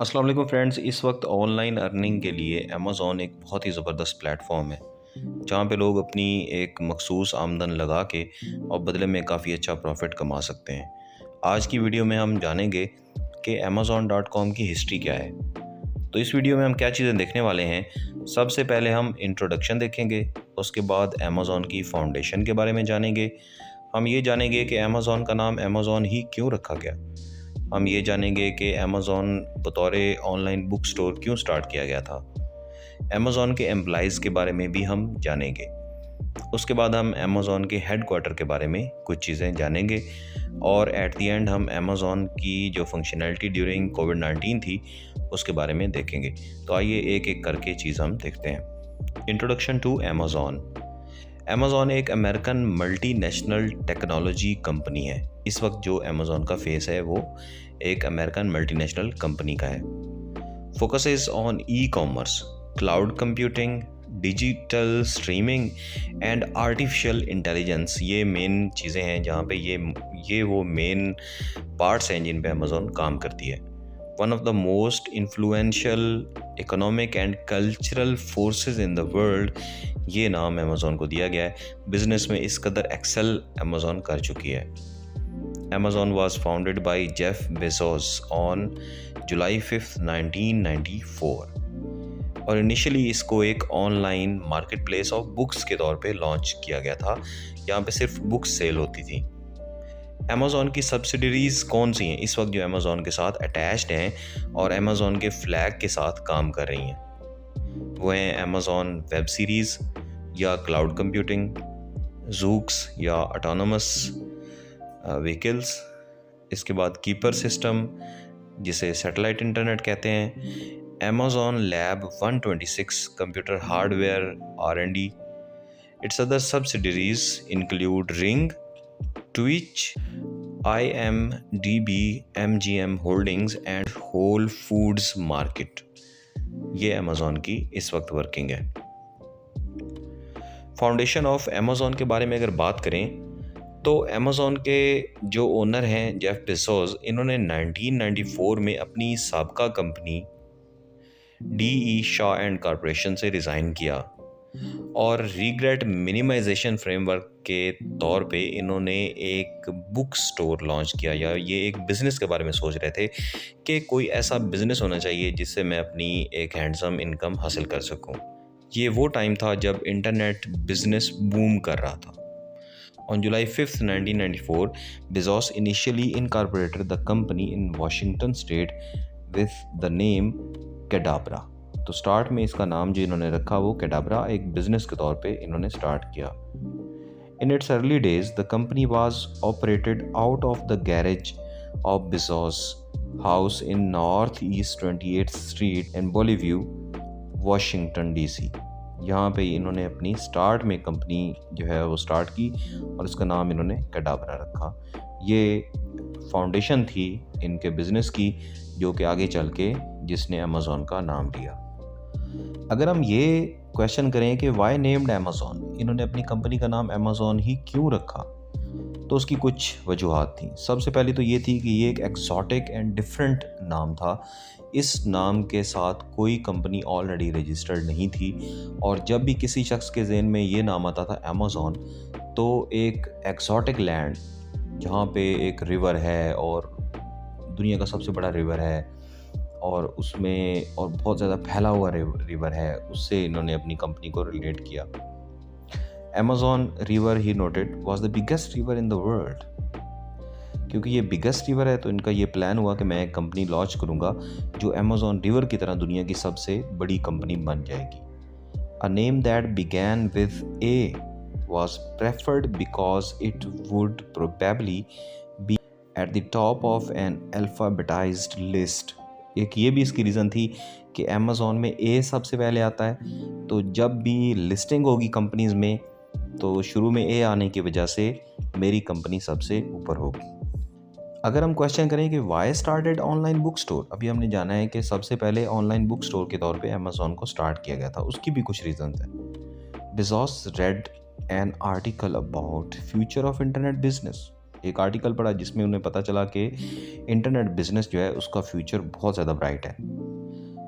अस्सलाम वालेकुम फ्रेंड्स। इस वक्त ऑनलाइन अर्निंग के लिए अमेज़ॉन एक बहुत ही ज़बरदस्त प्लेटफॉर्म है जहाँ पे लोग अपनी एक मखसूस आमदन लगा के और बदले में काफ़ी अच्छा प्रॉफिट कमा सकते हैं। आज की वीडियो में हम जानेंगे कि amazon.com की हिस्ट्री क्या है। तो इस वीडियो में हम क्या चीज़ें देखने वाले हैं। सबसे पहले हम इंट्रोडक्शन देखेंगे, उसके बाद अमेज़ॉन की फाउंडेशन के बारे में जानेंगे। हम ये जानेंगे कि अमेज़ॉन का नाम अमेज़ॉन ही क्यों रखा गया। हम ये जानेंगे कि अमेज़ॉन बतौर ऑनलाइन बुक स्टोर क्यों स्टार्ट किया गया था। अमेज़ॉन के एम्प्लॉइज़ के बारे में भी हम जानेंगे। उसके बाद हम अमेज़ॉन के हेडक्वार्टर के बारे में कुछ चीज़ें जानेंगे और एट द एंड हम अमेज़ॉन की जो फंक्शनैलिटी ड्यूरिंग कोविड-19 थी उसके बारे में देखेंगे। तो आइए एक एक करके चीज़ हम देखते हैं। Introduction to Amazon. अमेज़ॉन एक अमेरिकन मल्टीनेशनल टेक्नोलॉजी कंपनी है। इस वक्त जो अमेज़ॉन का फेस है वो एक अमेरिकन मल्टीनेशनल कंपनी का है। Focus is on e commerce, cloud computing, digital streaming and artificial intelligence. ये मेन चीज़ें हैं जहाँ पे ये वो मेन पार्ट्स हैं जिन पे अमेज़ॉन काम करती है। One of the most influential economic and cultural forces in the world, ये नाम अमेज़ॉन को दिया गया है। बिजनेस में इस कदर एक्सेल अमेज़ॉन कर चुकी है। Amazon was founded by Jeff Bezos on July 5, 1994 और इनिशियली इसको एक online market place of books के तौर पे लॉन्च किया गया था। यहाँ पे सिर्फ बुक्स सेल होती थी। अमेज़ॉन की सब्सिडरीज कौन सी हैं इस वक्त जो अमेज़ॉन के साथ अटैच्ड हैं और अमेज़ॉन के फ्लैग के साथ काम कर रही हैं? वो हैं अमेज़ॉन वेब सीरीज़ या क्लाउड कंप्यूटिंग, जूक्स या ऑटोनोमस व्हीकल्स, इसके बाद कीपर सिस्टम जिसे सैटेलाइट इंटरनेट कहते हैं, Amazon lab 126 computer hardware R&D। It's other subsidiaries include Ring, Twitch, IMDb, MGM holdings and Whole Foods Market. ये अमेज़ॉन की इस वक्त वर्किंग है। फाउंडेशन ऑफ अमेज़ॉन के बारे में अगर बात करें तो अमेज़ॉन के जो ओनर हैं जेफ बेजोस, इन्होंने 1994 में अपनी साबका company DE Shaw and corporation से रिज़ाइन किया और रिग्रेट मिनिमाइजेशन फ्रेमवर्क के तौर पे इन्होंने एक बुक स्टोर लॉन्च किया, या ये एक बिज़नेस के बारे में सोच रहे थे कि कोई ऐसा बिज़नेस होना चाहिए जिससे मैं अपनी एक हैंडसम इनकम हासिल कर सकूं। ये वो टाइम था जब इंटरनेट बिज़नेस बूम कर रहा था। On July 5th, 1994, Bezos initially incorporated the company in Washington state with the name Cadabra। तो स्टार्ट में इसका नाम जो इन्होंने रखा वो कैडाब्रा एक बिजनेस के तौर पे इन्होंने स्टार्ट किया। In its early days, the company was operated out of the garage of Bezos' house in Northeast 28th Street in Bellevue, Washington DC। यहाँ पे इन्होंने अपनी स्टार्ट में कंपनी जो है वो स्टार्ट की और इसका नाम इन्होंने कैडाब्रा रखा। ये फाउंडेशन थी इनके बिज़नेस की जो कि आगे चल के जिसने अमेज़ॉन का नाम लिया। अगर हम ये क्वेश्चन करें कि वाई नेम्ड अमेज़ॉन, इन्होंने अपनी कंपनी का नाम अमेज़ॉन ही क्यों रखा, तो उसकी कुछ वजूहात थी। सबसे पहली तो ये थी कि ये एक एक्सोटिक एंड डिफरेंट नाम था। इस नाम के साथ कोई कंपनी ऑलरेडी रजिस्टर्ड नहीं थी और जब भी किसी शख्स के ज़हन में ये नाम आता था अमेज़ॉन, तो एक एक्सोटिक लैंड जहाँ पे एक रिवर है और दुनिया का सबसे बड़ा रिवर है और उसमें और बहुत ज़्यादा फैला हुआ रिवर है, उससे इन्होंने अपनी कंपनी को रिलेट किया। Amazon river he noted was the biggest river in the world. क्योंकि ये बिगेस्ट रिवर है तो इनका ये प्लान हुआ कि मैं एक कंपनी लॉन्च करूंगा जो अमेज़ॉन रिवर की तरह दुनिया की सबसे बड़ी कंपनी बन जाएगी। A name that began with A was preferred because it would probably be at the top of an alphabetized list. एक ये भी इसकी रीज़न थी कि अमेज़ॉन में ए सबसे पहले आता है, तो जब भी लिस्टिंग होगी कंपनीज़ में तो शुरू में ए आने की वजह से मेरी कंपनी सबसे ऊपर होगी। अगर हम क्वेश्चन करें कि why started online book store, अभी हमने जाना है कि सबसे पहले ऑनलाइन बुक स्टोर के तौर पे अमेज़ॉन को स्टार्ट किया गया था। उसकी भी कुछ रीज़न हैं। Bezos red an article about future of internet business एक आर्टिकल पढ़ा जिसमें उन्हें पता चला कि इंटरनेट बिजनेस जो है उसका फ्यूचर बहुत ज़्यादा ब्राइट है।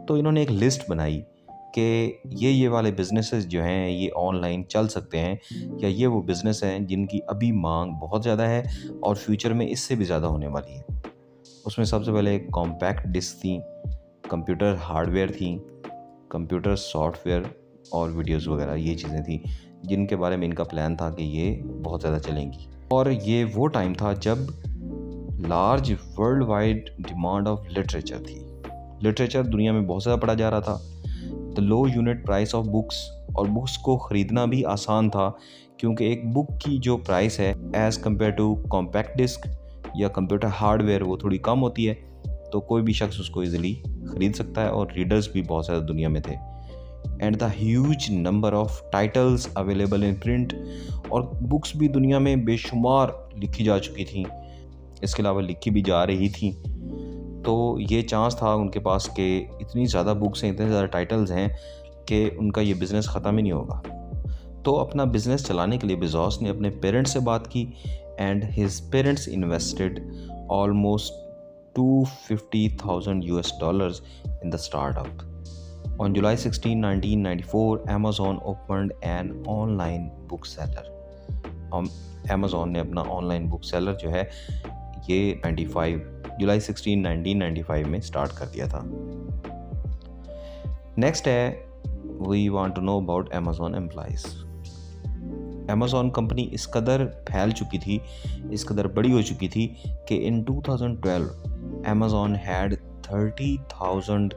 तो इन्होंने एक लिस्ट बनाई कि ये वाले बिजनेसेस जो हैं ये ऑनलाइन चल सकते हैं, या ये वो बिज़नेस हैं जिनकी अभी मांग बहुत ज़्यादा है और फ्यूचर में इससे भी ज़्यादा होने वाली है। उसमें सबसे पहले कॉम्पैक्ट डिस्क थी, कंप्यूटर हार्डवेयर थी, कंप्यूटर सॉफ्टवेयर और वीडियोस वगैरह, ये चीज़ें थी जिनके बारे में इनका प्लान था कि ये बहुत ज़्यादा चलेंगी। और ये वो टाइम था जब large world wide demand of literature थी। लिटरेचर दुनिया में बहुत ज़्यादा पढ़ा जा रहा था। The low unit price of books, और बुक्स को ख़रीदना भी आसान था क्योंकि एक बुक की जो प्राइस है as compare to compact disc या कंप्यूटर हार्डवेयर वो थोड़ी कम होती है, तो कोई भी शख्स उसको ईज़िली ख़रीद सकता है, और रीडर्स भी बहुत ज़्यादा दुनिया में थे। And the huge number of titles available in print, और बुक्स भी दुनिया में बेशुमार लिखी जा चुकी थी, इसके अलावा लिखी भी जा रही थी। तो ये चांस था उनके पास कि इतनी ज़्यादा बुक्स हैं, इतने ज़्यादा टाइटल्स हैं कि उनका ये बिज़नेस ख़त्म ही नहीं होगा। तो अपना बिज़नेस चलाने के लिए बेज़ोस ने अपने पेरेंट्स से बात की, and his parents invested almost $250,000 in the startup. On July 16, 1994, Amazon opened an online bookseller. Amazon ने अपना ऑनलाइन बुक सेलर जो है ये जुलाई 16, 1995 में स्टार्ट कर दिया था। नेक्स्ट है, we want to know about Amazon employees. Amazon company इस कदर फैल चुकी थी, इस कदर बड़ी हो चुकी थी कि इन 2012 Amazon had 30,000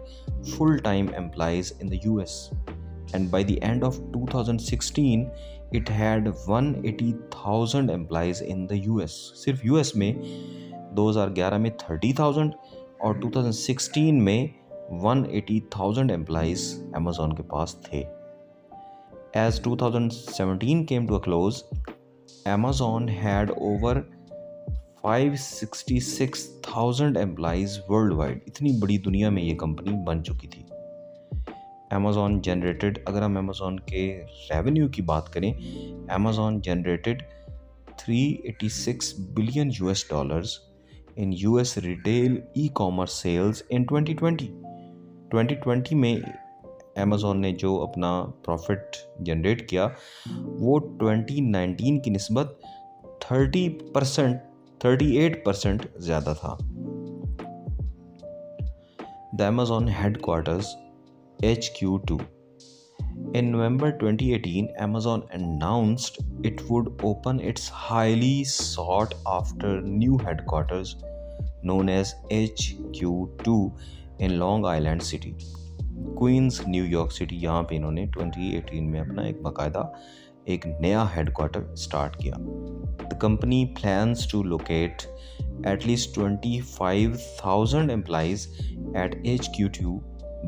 full-time employees in the US, and by the end of 2016 it had 180,000 employees in the US. सिर्फ US में 2011 में 30,000 और 2016 में 180,000 एम्प्लॉइज Amazon के पास थे। As 2017 came to a close, Amazon had over 566,000 employees world wide. इतनी बड़ी दुनिया में ये कंपनी बन चुकी थी। Amazon जनरेटेड, अगर हम Amazon के रेवेन्यू की बात करें, Amazon generated $386 billion in US retail e-commerce sales in 2020. 2020 में Amazon ने जो अपना प्रॉफिट जनरेट किया वो 2019 की निस्बत 38% ज़्यादा था। The Amazon headquarters HQ2. In November 2018, Amazon announced it would open its highly sought after new headquarters known as HQ2 in Long Island City, Queens, New York City। यहाँ पे इन्होंने 2018 में अपना एक बाकायदा एक नया हेडक्वार्टर स्टार्ट किया। The company plans to locate at least 25,000 employees at HQ2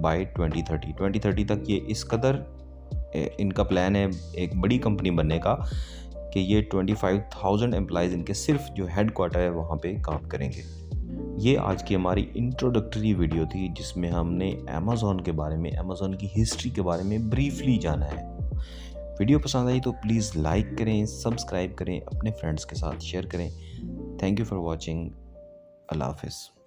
by 2030। 2030 तक ये इस कदर इनका प्लान है एक बड़ी कंपनी बनने का कि ये 25,000 एम्प्लॉइज़ इनके सिर्फ जो हेडक्वार्टर है वहाँ पे काम करेंगे। ये आज की हमारी इंट्रोडक्टरी वीडियो थी जिसमें हमने Amazon के बारे में, Amazon की हिस्ट्री के बारे में ब्रीफली जाना है। वीडियो पसंद आई तो प्लीज़ लाइक करें, सब्सक्राइब करें, अपने फ्रेंड्स के साथ शेयर करें। Thank you for watching. अल्लाह हाफिज़।